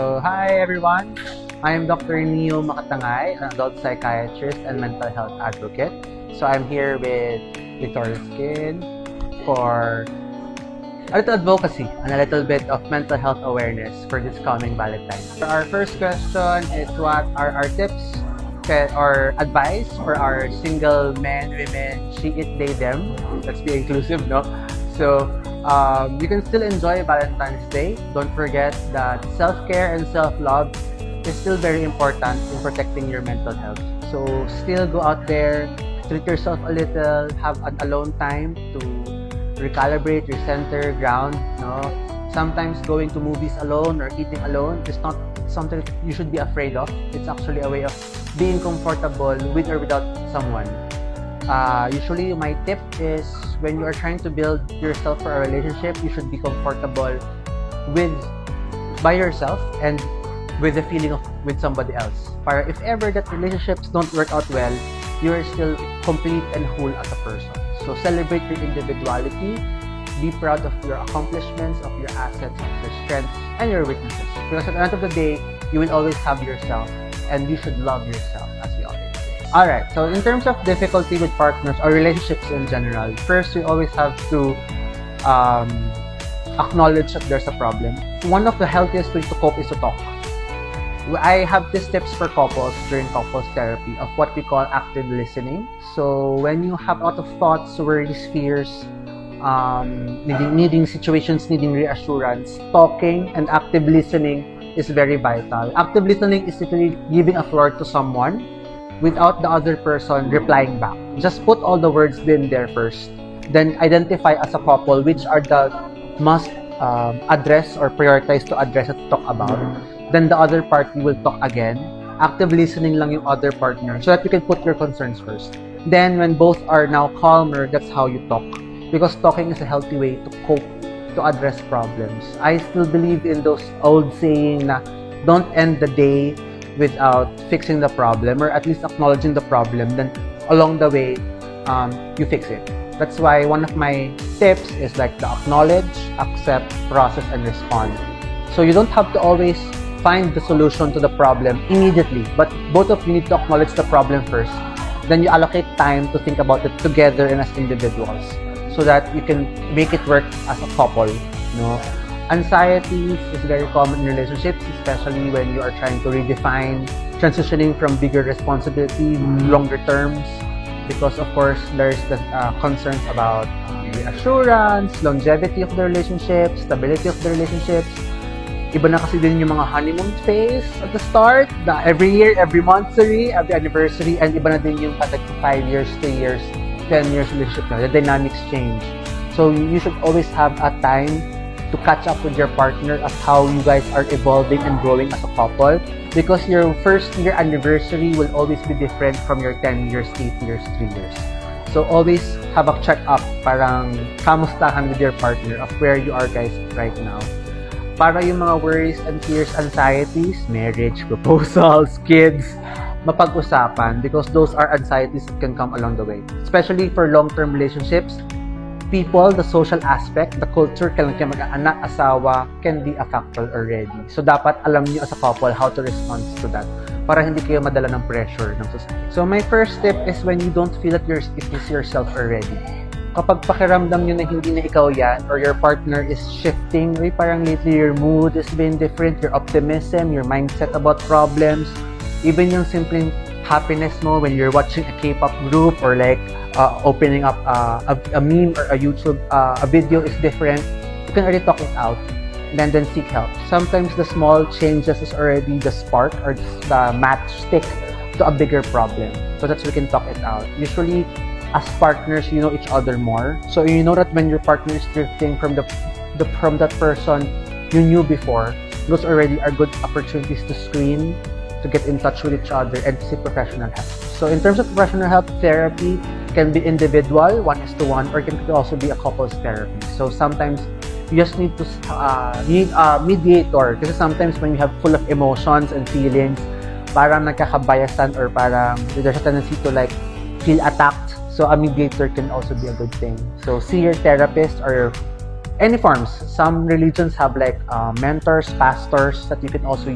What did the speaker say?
So, hi everyone! I am Dr. Neo Makatangay, an adult psychiatrist and mental health advocate. So, I'm here with Victoria's Skin for a little advocacy and a little bit of mental health awareness for this coming Valentine. Our first question is, what are our tips or advice for our single men, women, she, it, they, them? Let's be inclusive, no? So, you can still enjoy Valentine's Day. Don't forget that self-care and self-love is still very important in protecting your mental health. So, still go out there, treat yourself a little, have an alone time to recalibrate, recenter, ground. No? Sometimes going to movies alone or eating alone is not something you should be afraid of. It's actually a way of being comfortable with or without someone. Usually, my tip is when you are trying to build yourself for a relationship, you should be comfortable by yourself and with the feeling of with somebody else. Para if ever that relationships don't work out well, you are still complete and whole as a person. So celebrate your individuality, be proud of your accomplishments, of your assets, of your strengths, and your weaknesses. Because at the end of the day, you will always have yourself, and you should love yourself, as we always say. Alright, so in terms of difficulty with partners or relationships in general, first you always have to acknowledge that there's a problem. One of the healthiest ways to cope is to talk. I have these tips for couples during couples therapy of what we call active listening. So when you have a lot of thoughts, worries, fears, needing situations, needing reassurance, talking and active listening is very vital. Active listening is literally giving a floor to someone without the other person replying back. Just put all the words in there first. Then identify as a couple which are the must address or prioritize to address and talk about. Then the other party will talk again. Active listening lang yung other partner so that you can put your concerns first. Then when both are now calmer, that's how you talk. Because talking is a healthy way to cope, to address problems. I still believe in those old saying na don't end the day without fixing the problem or at least acknowledging the problem. Then along the way, you fix it. That's why one of my tips is like to acknowledge, accept, process, and respond. So you don't have to always find the solution to the problem immediately, but both of you need to acknowledge the problem first. Then you allocate time to think about it together and as individuals so that you can make it work as a couple. No? Anxiety is very common in relationships, especially when you are trying to redefine, transitioning from bigger responsibility, longer terms, because of course there's the concerns about reassurance, longevity of the relationship, stability of the relationships. Iba na kasi din yung mga honeymoon phase at the start, every year, every monthsary, every anniversary, and iba na din yung 5 years, 3 years, 10 years relationship na. The dynamics change. So you should always have a time to catch up with your partner as how you guys are evolving and growing as a couple, because your first year anniversary will always be different from your 10 years, 8 years, 3 years. So always have a check-up, parang kamustahan with your partner of where you are guys right now. Para yung mga worries and fears, anxieties, marriage, proposals, kids, mapag-usapan because those are anxieties that can come along the way. Especially for long-term relationships, people, the social aspect, the culture, kailan kayo mag-anak, asawa, can be a factor already. So dapat alam niyo as a couple how to respond to that para hindi kayo madala ng pressure ng society. So my first tip is when you don't feel that it is yourself already. Kapag pakiramdam nyo na hindi na ikaw yan or your partner is shifting, parang lately your mood is being different, your optimism, your mindset about problems, even yung simpleng happiness mo when you're watching a K-pop group or like opening up a meme or a YouTube a video is different, you can already talk it out and then seek help. Sometimes the small changes is already the spark or the matchstick to a bigger problem. So that's we can talk it out. Usually, as partners, you know each other more. So you know that when your partner is drifting from that person you knew before, those already are good opportunities to screen, to get in touch with each other, and to seek professional help. So in terms of professional help, therapy can be individual, 1:1, or it can also be a couples therapy. So sometimes you just need to need a mediator kasi sometimes when you have full of emotions and feelings, parang nagkakabayasan or parang there's a tendency to like feel attacked. So a mediator can also be a good thing. So see your therapist or any forms. Some religions have like mentors, pastors that you can also